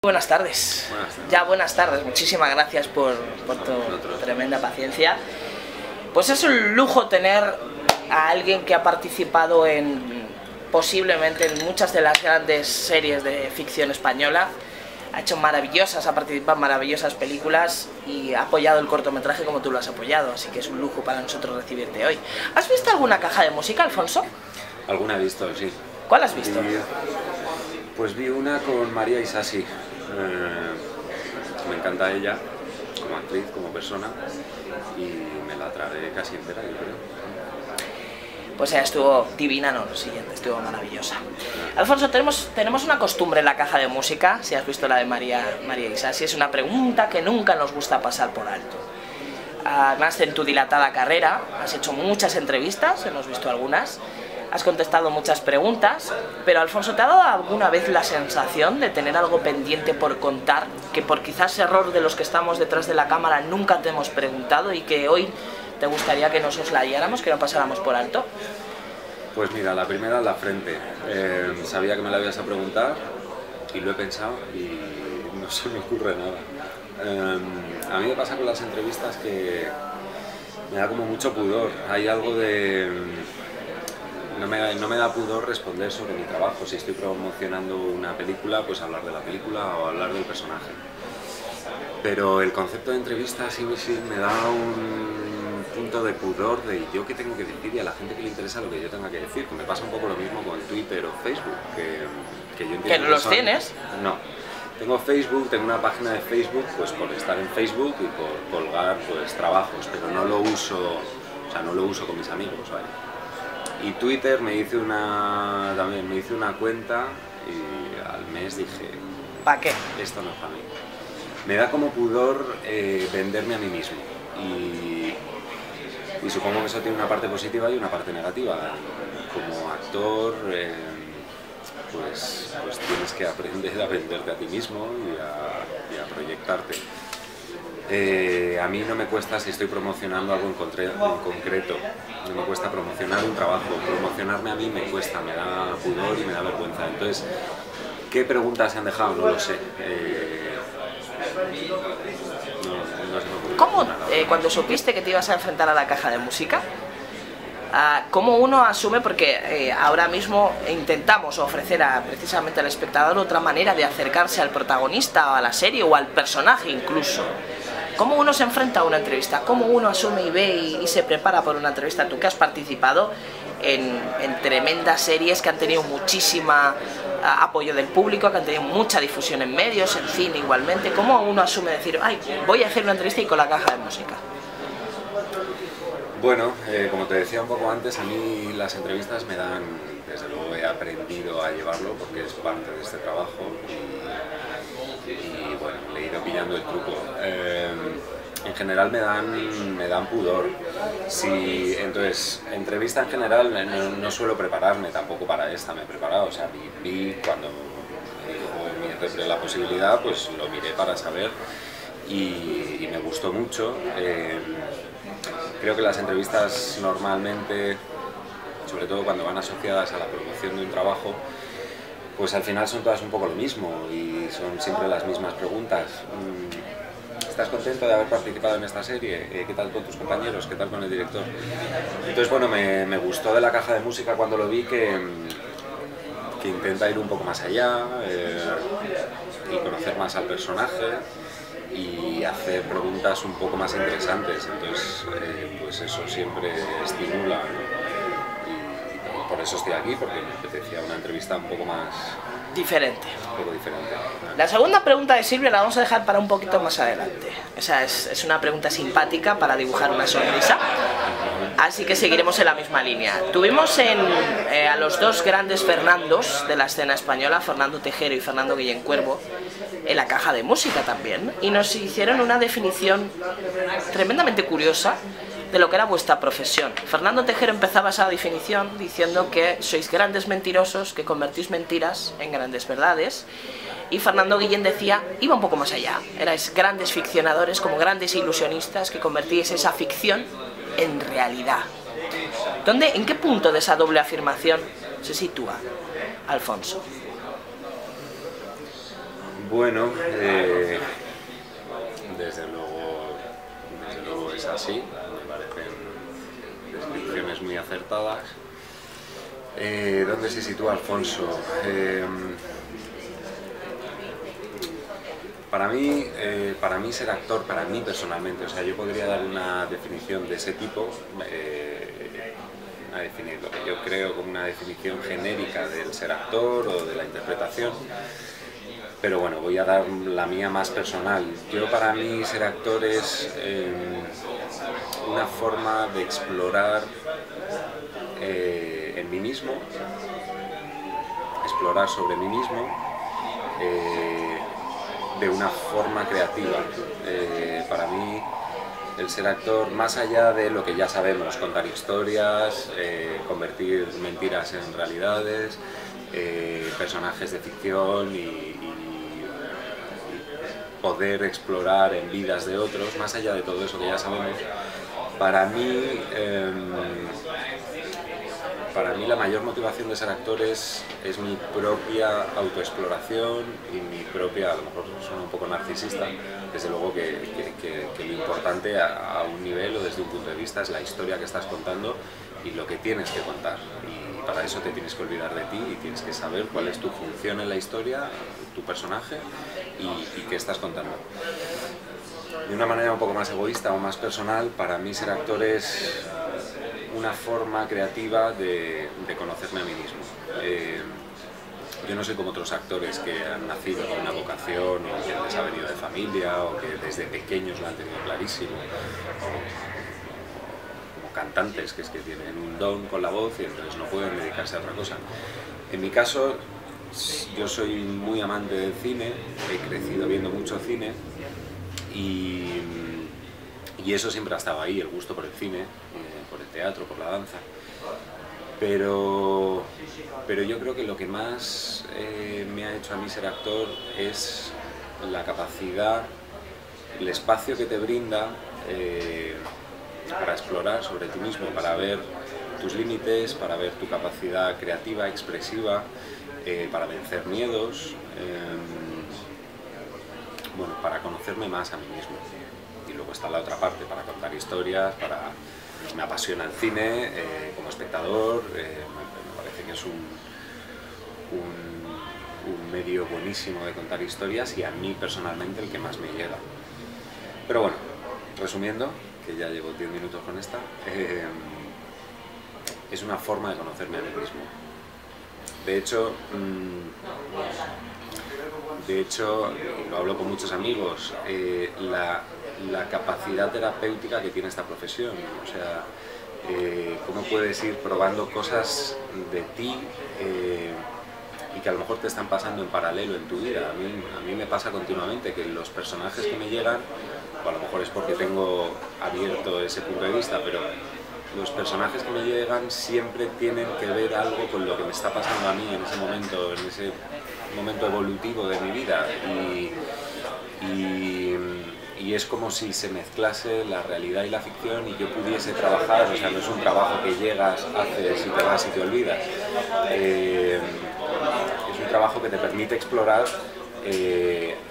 Buenas tardes. Ya buenas tardes, muchísimas gracias por tu tremenda paciencia. Pues es un lujo tener a alguien que ha participado posiblemente en muchas de las grandes series de ficción española. Ha participado en maravillosas películas y ha apoyado el cortometraje como tú lo has apoyado, así que es un lujo para nosotros recibirte hoy. ¿Has visto alguna caja de música, Alfonso? Alguna he visto, sí. ¿Cuál has visto? Pues vi una con María Isasi. Me encanta ella, como actriz, como persona, y me la tragué casi entera, yo creo. Pues ella estuvo divina, no, lo siguiente, estuvo maravillosa. Alfonso, tenemos una costumbre en la caja de música, si has visto la de María Isasi, es una pregunta que nunca nos gusta pasar por alto. Además, en tu dilatada carrera has hecho muchas entrevistas, hemos visto algunas, has contestado muchas preguntas, pero Alfonso, ¿te ha dado alguna vez la sensación de tener algo pendiente por contar, que por quizás error de los que estamos detrás de la cámara nunca te hemos preguntado y que hoy te gustaría que nos soslayáramos, que no pasáramos por alto? Pues mira, la primera en la frente. Sabía que me la ibas a preguntar y lo he pensado y no se me ocurre nada. A mí me pasa con las entrevistas que me da como mucho pudor. Hay algo de... No me da pudor responder sobre mi trabajo. Si estoy promocionando una película, pues hablar de la película o hablar del personaje. Pero el concepto de entrevista sí me da un punto de pudor de yo qué tengo que decir y a la gente que le interesa lo que yo tenga que decir. Que me pasa un poco lo mismo con Twitter o Facebook, que yo entiendo ¿Que no los tienes? No. Tengo Facebook, tengo una página de Facebook pues por estar en Facebook y por colgar pues trabajos, pero no lo uso, o sea, no lo uso con mis amigos, ¿vale? Y Twitter me hice una cuenta y al mes dije, ¿para qué? Esto no es para mí. Me da como pudor venderme a mí mismo y supongo que eso tiene una parte positiva y una parte negativa. Como actor pues tienes que aprender a venderte a ti mismo y a proyectarte. A mí no me cuesta, si estoy promocionando algo en concreto, no me cuesta promocionar un trabajo, promocionarme a mí me cuesta, me da pudor y me da vergüenza. Entonces, ¿qué preguntas se han dejado? No lo sé. No se me ocurre. ¿Cómo, cuando supiste que te ibas a enfrentar a la caja de música, cómo uno asume, porque ahora mismo intentamos ofrecer precisamente al espectador otra manera de acercarse al protagonista o a la serie o al personaje incluso? ¿Cómo uno se enfrenta a una entrevista? ¿Cómo uno asume y ve y se prepara por una entrevista? Tú que has participado en tremendas series que han tenido muchísimo apoyo del público, que han tenido mucha difusión en medios, en cine igualmente. ¿Cómo uno asume decir, ay, voy a hacer una entrevista y con la caja de música? Bueno, como te decía un poco antes, a mí las entrevistas me dan, desde luego he aprendido a llevarlo porque es parte de este trabajo y bueno, le he ido pillando el truco. En general me dan pudor. Entonces, entrevista en general no suelo prepararme tampoco para esta, me he preparado, o sea, vi cuando me dijo la posibilidad, pues lo miré para saber y me gustó mucho. Creo que las entrevistas normalmente, sobre todo cuando van asociadas a la promoción de un trabajo, pues al final son todas un poco lo mismo y son siempre las mismas preguntas. ¿Estás contento de haber participado en esta serie? ¿Qué tal con tus compañeros? ¿Qué tal con el director? Entonces, bueno, me gustó de la caja de música cuando lo vi que intenta ir un poco más allá y conocer más al personaje y hacer preguntas un poco más interesantes. Entonces, pues eso siempre estimula, ¿no? Y por eso estoy aquí, porque me apetecía una entrevista un poco más... diferente. Un poco diferente. La segunda pregunta de Silvia la vamos a dejar para un poquito más adelante. Esa es una pregunta simpática para dibujar una sonrisa, así que seguiremos en la misma línea. Tuvimos a los dos grandes Fernandos de la escena española, Fernando Tejero y Fernando Guillén Cuervo, en la caja de música también, y nos hicieron una definición tremendamente curiosa de lo que era vuestra profesión. Fernando Tejero empezaba esa definición diciendo que sois grandes mentirosos, que convertís mentiras en grandes verdades, y Fernando Guillén decía, iba un poco más allá, erais grandes ficcionadores, como grandes ilusionistas, que convertíais esa ficción en realidad. ¿En qué punto de esa doble afirmación se sitúa Alfonso? Bueno, desde luego es así, me parecen descripciones muy acertadas. ¿Dónde se sitúa Alfonso? Para mí ser actor, para mí personalmente, o sea, yo podría dar una definición de ese tipo, lo que yo creo como una definición genérica del ser actor o de la interpretación, pero bueno, voy a dar la mía más personal. Para mí ser actor es una forma de explorar en mí mismo, explorar sobre mí mismo, de una forma creativa. Para mí el ser actor, más allá de lo que ya sabemos, contar historias, convertir mentiras en realidades, personajes de ficción y poder explorar en vidas de otros, más allá de todo eso que ya sabemos, para mí la mayor motivación de ser actor es mi propia autoexploración y mi propia, a lo mejor suena un poco narcisista, desde luego que lo importante a un nivel o desde un punto de vista es la historia que estás contando y lo que tienes que contar. Y para eso te tienes que olvidar de ti y tienes que saber cuál es tu función en la historia, tu personaje y qué estás contando. De una manera un poco más egoísta o más personal, para mí ser actor es una forma creativa de conocerme a mí mismo. Yo no soy como otros actores que han nacido con una vocación o que les ha venido de familia o que desde pequeños lo han tenido clarísimo, como cantantes que tienen un don con la voz y entonces no pueden dedicarse a otra cosa. En mi caso, yo soy muy amante del cine, he crecido viendo mucho cine y eso siempre ha estado ahí, el gusto por el cine, por el teatro, por la danza. Pero yo creo que lo que más me ha hecho a mí ser actor es la capacidad, el espacio que te brinda para explorar sobre ti mismo, para ver tus límites, para ver tu capacidad creativa, expresiva, para vencer miedos, bueno, para conocerme más a mí mismo. Y luego está la otra parte, para contar historias, me apasiona el cine como espectador, me parece que es un medio buenísimo de contar historias y a mí personalmente el que más me llega. Pero bueno, resumiendo, que ya llevo 10 minutos con esta, es una forma de conocerme a mí mismo. De hecho, lo hablo con muchos amigos, la capacidad terapéutica que tiene esta profesión, o sea, cómo puedes ir probando cosas de ti y que a lo mejor te están pasando en paralelo en tu vida. A mí me pasa continuamente que los personajes que me llegan, o a lo mejor es porque tengo abierto ese punto de vista, pero los personajes que me llegan siempre tienen que ver algo con lo que me está pasando a mí en ese momento evolutivo de mi vida y es como si se mezclase la realidad y la ficción y yo pudiese trabajar, o sea, no es un trabajo que llegas, haces y te vas y te olvidas, es un trabajo que te permite explorar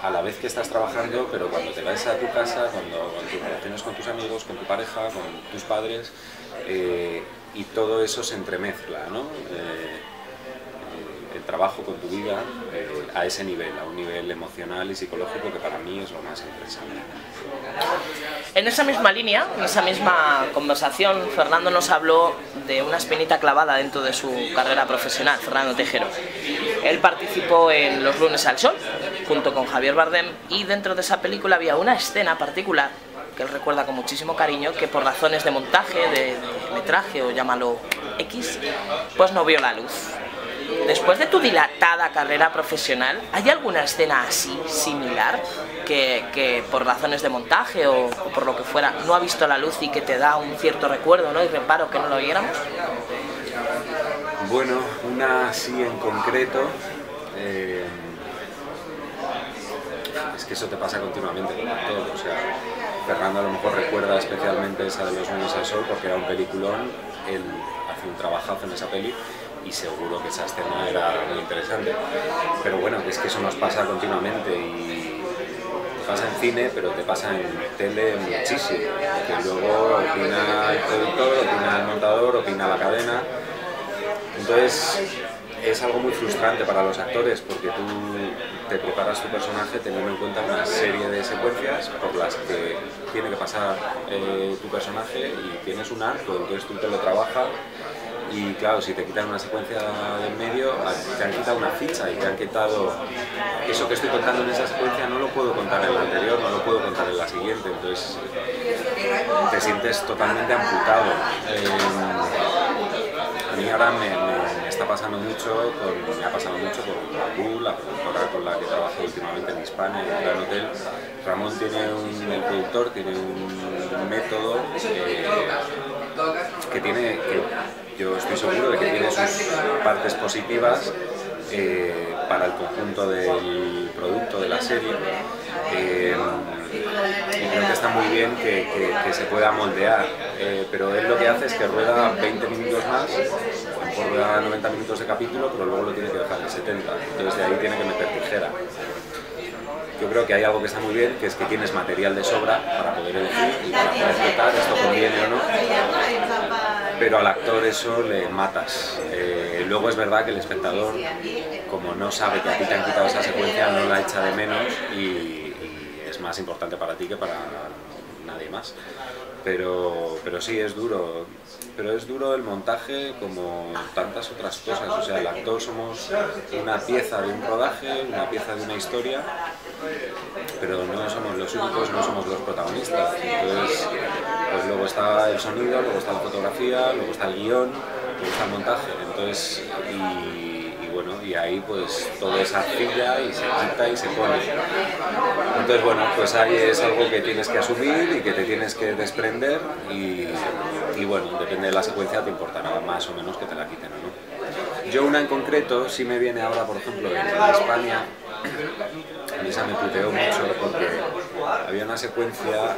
a la vez que estás trabajando, pero cuando te vas a tu casa, cuando te relacionas con tus amigos, con tu pareja, con tus padres, y todo eso se entremezcla, ¿no? El trabajo con tu vida a ese nivel, a un nivel emocional y psicológico que para mí es lo más interesante. En esa misma línea, en esa misma conversación, Fernando nos habló de una espinita clavada dentro de su carrera profesional, Fernando Tejero. Él participó en Los lunes al sol, junto con Javier Bardem, y dentro de esa película había una escena particular que él recuerda con muchísimo cariño, que por razones de montaje, de metraje o llámalo X, pues no vio la luz. Después de tu dilatada carrera profesional, ¿hay alguna escena así, similar, que por razones de montaje o por lo que fuera no ha visto la luz y que te da un cierto recuerdo, ¿no? Y reparo que no lo viéramos? Bueno, una así en concreto, es que eso te pasa continuamente con actor, o sea, Fernando a lo mejor recuerda especialmente esa de Los lunes al sol porque era un peliculón, él hace un trabajazo en esa peli y seguro que esa escena era muy interesante. Pero bueno, es que eso nos pasa continuamente y te pasa en cine, pero te pasa en tele muchísimo, que luego opina el productor, opina el montador, opina la cadena. Entonces es algo muy frustrante para los actores porque tú te preparas tu personaje teniendo en cuenta una serie de secuencias por las que tiene que pasar tu personaje y tienes un arco, entonces tú te lo trabajas y claro, si te quitan una secuencia de en medio, te han quitado una ficha y te han quitado eso que estoy contando en esa secuencia, no lo puedo contar en la anterior, no lo puedo contar en la siguiente, entonces te sientes totalmente amputado. A mí ahora me está pasando mucho, me ha pasado mucho con Raúl, la productora con la que trabajo últimamente en Hispania, en el Gran Hotel. Ramón el productor tiene un método que tiene, que yo estoy seguro de que tiene sus partes positivas para el conjunto del producto, de la serie. Y creo que está muy bien que se pueda moldear, pero él lo que hace es que rueda 20 minutos más, por rueda 90 minutos de capítulo, pero luego lo tiene que dejar en 70, entonces de ahí tiene que meter tijera. Yo creo que hay algo que está muy bien, que es que tienes material de sobra para poder elegir y para poder tratar esto conviene o no, pero al actor eso le matas. Luego es verdad que el espectador, como no sabe que a ti te han quitado esa secuencia, no la echa de menos y es más importante para ti que para nadie más. Pero sí, es duro. Pero es duro el montaje como tantas otras cosas. O sea, el actor somos una pieza de un rodaje, una pieza de una historia, pero no somos los únicos, no somos los protagonistas. Entonces, pues luego está el sonido, luego está la fotografía, luego está el guión, luego está el montaje. Entonces, y ahí pues todo es arcilla y se quita y se pone. Entonces bueno, pues ahí es algo que tienes que asumir y que te tienes que desprender y bueno, depende de la secuencia te importará más o menos que te la quiten o no. Yo una en concreto sí me viene ahora, por ejemplo, en España, a mí esa me puteó mucho porque había una secuencia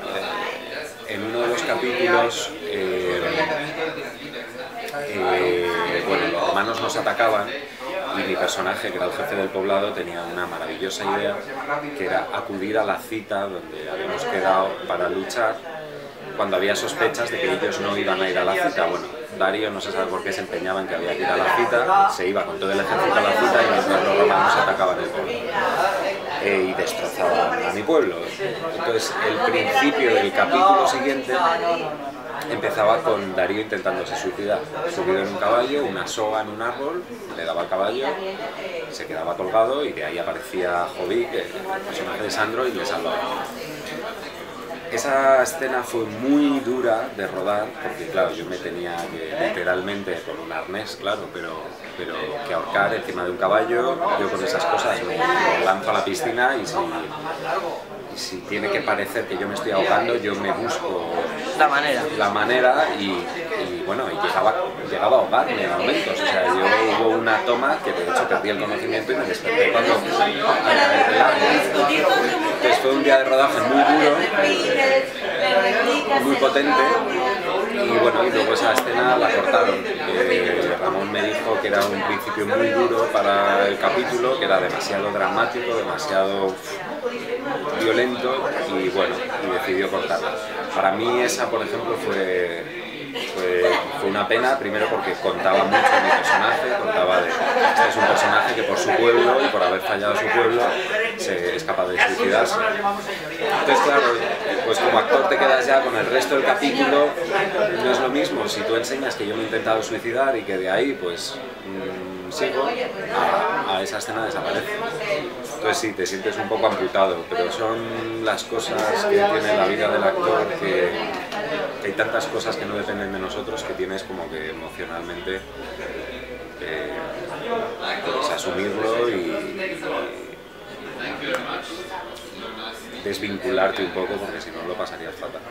en uno de los capítulos, bueno, los romanos nos atacaban y mi personaje, que era el jefe del poblado, tenía una maravillosa idea, que era acudir a la cita donde habíamos quedado para luchar cuando había sospechas de que ellos no iban a ir a la cita. Bueno, Darío no se sabe por qué se empeñaba en que había que ir a la cita, se iba con todo el ejército a la cita y mientras los romanos atacaban el pueblo y destrozaban a mi pueblo. Entonces, el principio del capítulo siguiente empezaba con Darío intentándose suicidar, subido en un caballo, una soga en un árbol, le daba al caballo, se quedaba colgado y de ahí aparecía Jovic, el personaje de Sandro, y le salvaba. Esa escena fue muy dura de rodar, porque claro, yo me tenía que literalmente con un arnés, claro, pero que ahorcar encima de un caballo, yo con esas cosas me lanzo a la piscina y si tiene que parecer que yo me estoy ahogando, yo me busco la manera y bueno, y llegaba a ahogarme en momentos. O sea, hubo una toma que de hecho perdí el conocimiento y me desperté cuando entonces fue un día de rodaje muy duro, muy potente y bueno, y luego esa escena la cortaron. Ramón me dijo que era un principio muy duro para el capítulo, que era demasiado dramático, demasiado violento y bueno, y decidió cortarla. Para mí esa, por ejemplo, fue una pena, primero porque contaba mucho de mi personaje, contaba de este es un personaje que por su pueblo y por haber fallado a su pueblo es capaz de suicidarse. Entonces claro, pues como actor te quedas ya con el resto del capítulo, no es lo mismo si tú enseñas que yo me he intentado suicidar y que de ahí pues sigo, a esa escena desaparece. Entonces sí, te sientes un poco amputado, pero son las cosas que tiene la vida del actor, que hay tantas cosas que no dependen de nosotros que tienes como que emocionalmente pues, asumirlo y desvincularte un poco, porque si no lo pasarías fatal.